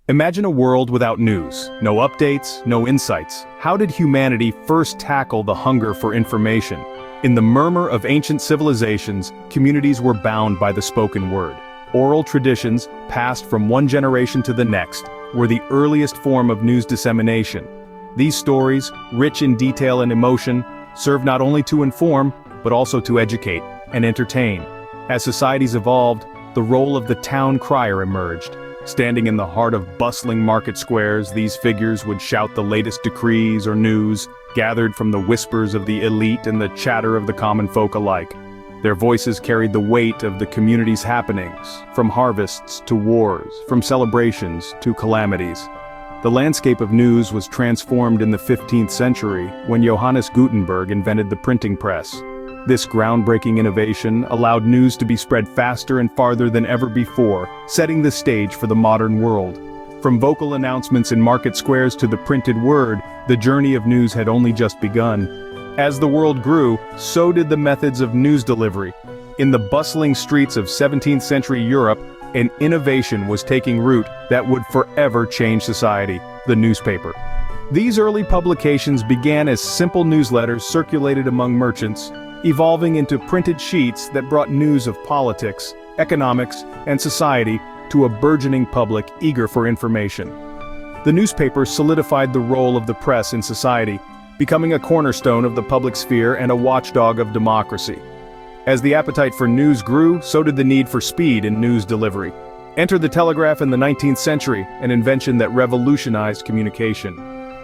Imagine a world without news, no updates, no insights. How did humanity first tackle the hunger for information? In the murmur of ancient civilizations, communities were bound by the spoken word. Oral traditions, passed from one generation to the next, were the earliest form of news dissemination. These stories, rich in detail and emotion, served not only to inform, but also to educate and entertain. As societies evolved, the role of the town crier emerged. Standing in the heart of bustling market squares, these figures would shout the latest decrees or news, gathered from the whispers of the elite and the chatter of the common folk alike. Their voices carried the weight of the community's happenings, from harvests to wars, from celebrations to calamities. The landscape of news was transformed in the 15th century when Johannes Gutenberg invented the printing press. This groundbreaking innovation allowed news to be spread faster and farther than ever before, setting the stage for the modern world. From vocal announcements in market squares to the printed word, the journey of news had only just begun. As the world grew, so did the methods of news delivery. In the bustling streets of 17th century Europe, an innovation was taking root that would forever change society: the newspaper. These early publications began as simple newsletters circulated among merchants, evolving into printed sheets that brought news of politics, economics, and society to a burgeoning public eager for information. The newspaper solidified the role of the press in society, becoming a cornerstone of the public sphere and a watchdog of democracy. As the appetite for news grew, so did the need for speed in news delivery. Enter the telegraph in the 19th century, an invention that revolutionized communication.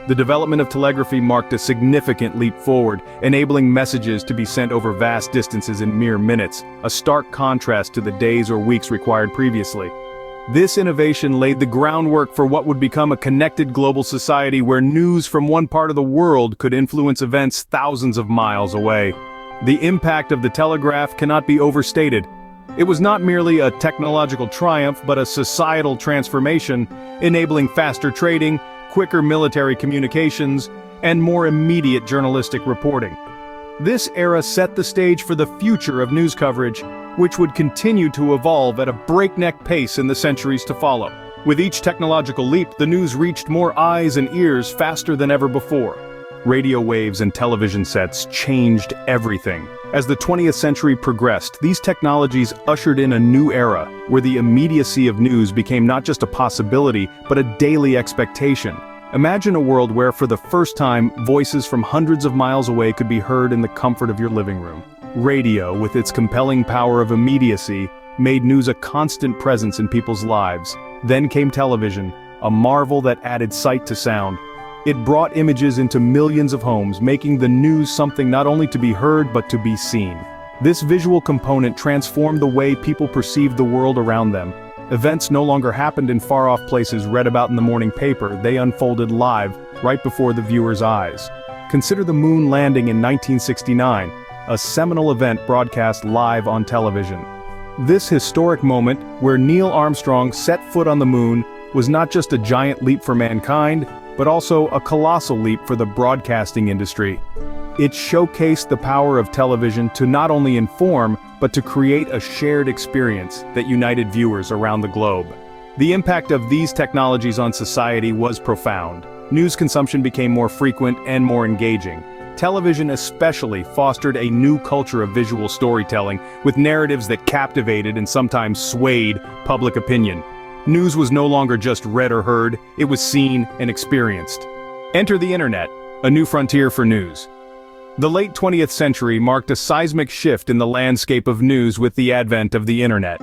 The development of telegraphy marked a significant leap forward, enabling messages to be sent over vast distances in mere minutes, a stark contrast to the days or weeks required previously. This innovation laid the groundwork for what would become a connected global society where news from one part of the world could influence events thousands of miles away. The impact of the telegraph cannot be overstated. It was not merely a technological triumph, but a societal transformation, enabling faster trading, quicker military communications, and more immediate journalistic reporting. This era set the stage for the future of news coverage, which would continue to evolve at a breakneck pace in the centuries to follow. With each technological leap, the news reached more eyes and ears faster than ever before. Radio waves and television sets changed everything. As the 20th century progressed, these technologies ushered in a new era, where the immediacy of news became not just a possibility, but a daily expectation. Imagine a world where, for the first time, voices from hundreds of miles away could be heard in the comfort of your living room. Radio, with its compelling power of immediacy, made news a constant presence in people's lives. Then came television, a marvel that added sight to sound. It brought images into millions of homes, making the news something not only to be heard but to be seen. This visual component transformed the way people perceived the world around them. Events no longer happened in far-off places read about in the morning paper. They unfolded live, right before the viewer's eyes. Consider the moon landing in 1969, a seminal event broadcast live on television. This historic moment, where Neil Armstrong set foot on the moon, was not just a giant leap for mankind, but also a colossal leap for the broadcasting industry. It showcased the power of television to not only inform, but to create a shared experience that united viewers around the globe. The impact of these technologies on society was profound. News consumption became more frequent and more engaging. Television especially fostered a new culture of visual storytelling, with narratives that captivated and sometimes swayed public opinion. News was no longer just read or heard, it was seen and experienced. Enter the internet, a new frontier for news. The late 20th century marked a seismic shift in the landscape of news with the advent of the internet.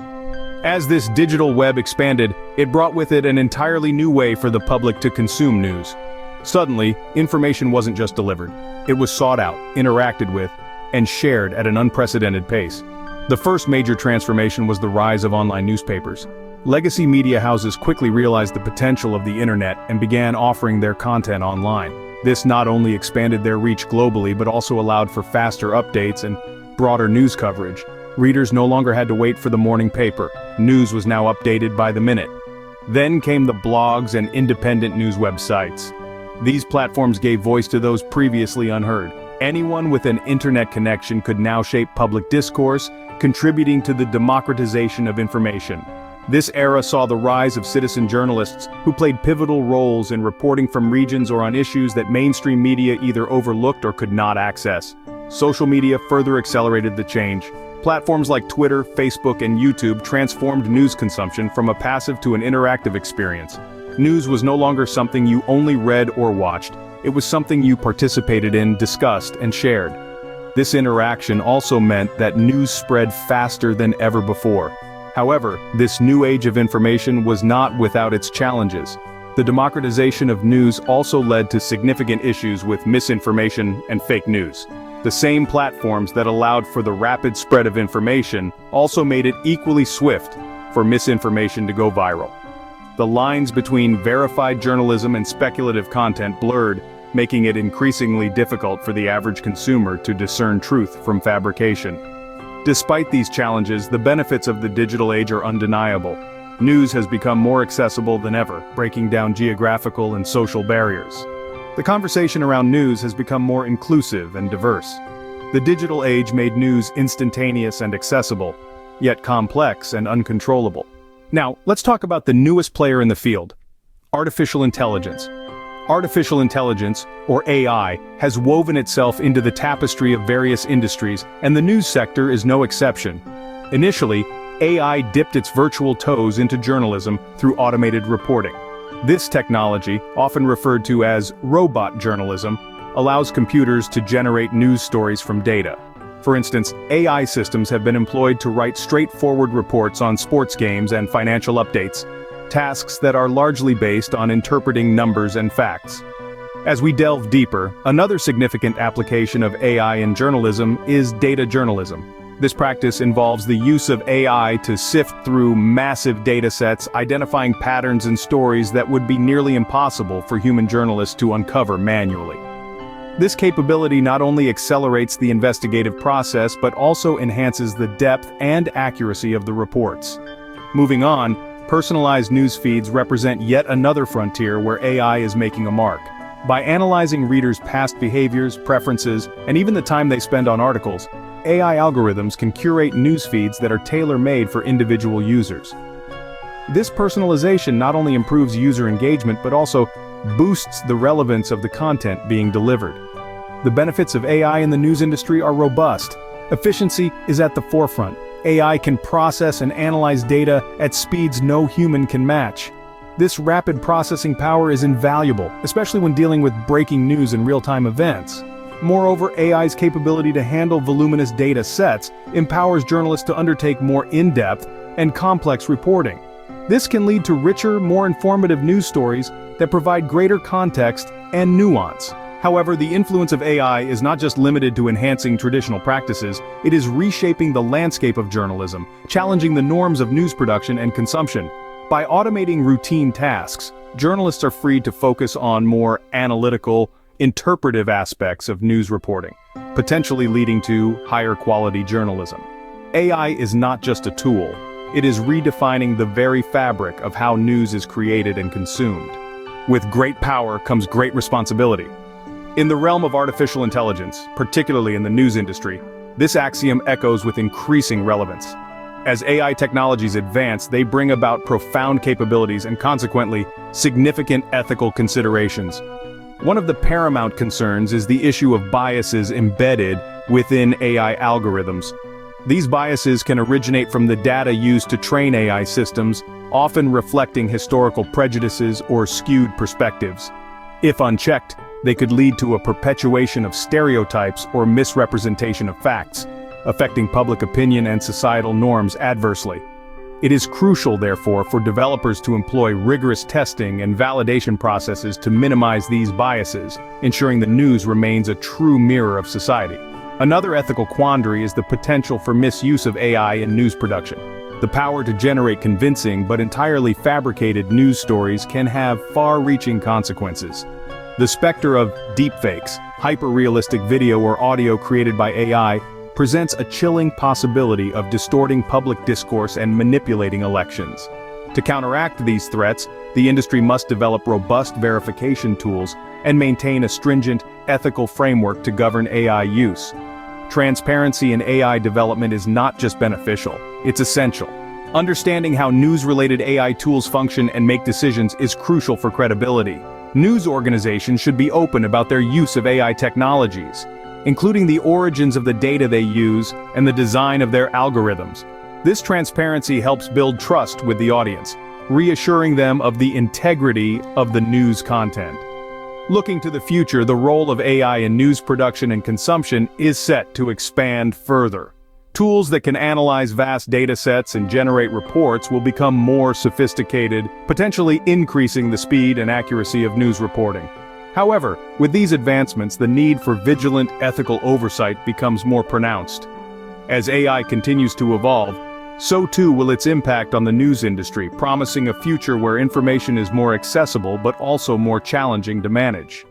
As this digital web expanded, it brought with it an entirely new way for the public to consume news. Suddenly, information wasn't just delivered. It was sought out, interacted with, and shared at an unprecedented pace. The first major transformation was the rise of online newspapers. Legacy media houses quickly realized the potential of the internet and began offering their content online. This not only expanded their reach globally, but also allowed for faster updates and broader news coverage. Readers no longer had to wait for the morning paper. News was now updated by the minute. Then came the blogs and independent news websites. These platforms gave voice to those previously unheard. Anyone with an internet connection could now shape public discourse, contributing to the democratization of information. This era saw the rise of citizen journalists who played pivotal roles in reporting from regions or on issues that mainstream media either overlooked or could not access. Social media further accelerated the change. Platforms like Twitter, Facebook, and YouTube transformed news consumption from a passive to an interactive experience. News was no longer something you only read or watched. It was something you participated in, discussed, and shared. This interaction also meant that news spread faster than ever before. However, this new age of information was not without its challenges. The democratization of news also led to significant issues with misinformation and fake news. The same platforms that allowed for the rapid spread of information also made it equally swift for misinformation to go viral. The lines between verified journalism and speculative content blurred, making it increasingly difficult for the average consumer to discern truth from fabrication. Despite these challenges, the benefits of the digital age are undeniable. News has become more accessible than ever, breaking down geographical and social barriers. The conversation around news has become more inclusive and diverse. The digital age made news instantaneous and accessible, yet complex and uncontrollable. Now, let's talk about the newest player in the field: artificial intelligence. Artificial intelligence, or AI, has woven itself into the tapestry of various industries, and the news sector is no exception. Initially, AI dipped its virtual toes into journalism through automated reporting. This technology, often referred to as robot journalism, allows computers to generate news stories from data. For instance, AI systems have been employed to write straightforward reports on sports games and financial updates, tasks that are largely based on interpreting numbers and facts. As we delve deeper, another significant application of AI in journalism is data journalism. This practice involves the use of AI to sift through massive datasets, identifying patterns and stories that would be nearly impossible for human journalists to uncover manually. This capability not only accelerates the investigative process but also enhances the depth and accuracy of the reports. Moving on, personalized news feeds represent yet another frontier where AI is making a mark. By analyzing readers' past behaviors, preferences, and even the time they spend on articles, AI algorithms can curate news feeds that are tailor-made for individual users. This personalization not only improves user engagement but also boosts the relevance of the content being delivered. The benefits of AI in the news industry are robust. Efficiency is at the forefront. AI can process and analyze data at speeds no human can match. This rapid processing power is invaluable, especially when dealing with breaking news and real-time events. Moreover, AI's capability to handle voluminous data sets empowers journalists to undertake more in-depth and complex reporting. This can lead to richer, more informative news stories that provide greater context and nuance. However, the influence of AI is not just limited to enhancing traditional practices, it is reshaping the landscape of journalism, challenging the norms of news production and consumption. By automating routine tasks, journalists are free to focus on more analytical, interpretive aspects of news reporting, potentially leading to higher quality journalism. AI is not just a tool, it is redefining the very fabric of how news is created and consumed. With great power comes great responsibility. In the realm of artificial intelligence, particularly in the news industry, this axiom echoes with increasing relevance. As AI technologies advance, they bring about profound capabilities and consequently, significant ethical considerations. One of the paramount concerns is the issue of biases embedded within AI algorithms. These biases can originate from the data used to train AI systems, often reflecting historical prejudices or skewed perspectives. If unchecked, they could lead to a perpetuation of stereotypes or misrepresentation of facts, affecting public opinion and societal norms adversely. It is crucial, therefore, for developers to employ rigorous testing and validation processes to minimize these biases, ensuring the news remains a true mirror of society. Another ethical quandary is the potential for misuse of AI in news production. The power to generate convincing but entirely fabricated news stories can have far-reaching consequences. The specter of deepfakes, hyper-realistic video or audio created by AI, presents a chilling possibility of distorting public discourse and manipulating elections. To counteract these threats, the industry must develop robust verification tools and maintain a stringent, ethical framework to govern AI use. Transparency in AI development is not just beneficial, it's essential. Understanding how news-related AI tools function and make decisions is crucial for credibility. News organizations should be open about their use of AI technologies, including the origins of the data they use and the design of their algorithms. This transparency helps build trust with the audience, reassuring them of the integrity of the news content. Looking to the future, the role of AI in news production and consumption is set to expand further. Tools that can analyze vast data sets and generate reports will become more sophisticated, potentially increasing the speed and accuracy of news reporting. However, with these advancements, the need for vigilant, ethical oversight becomes more pronounced. As AI continues to evolve, so too will its impact on the news industry, promising a future where information is more accessible but also more challenging to manage.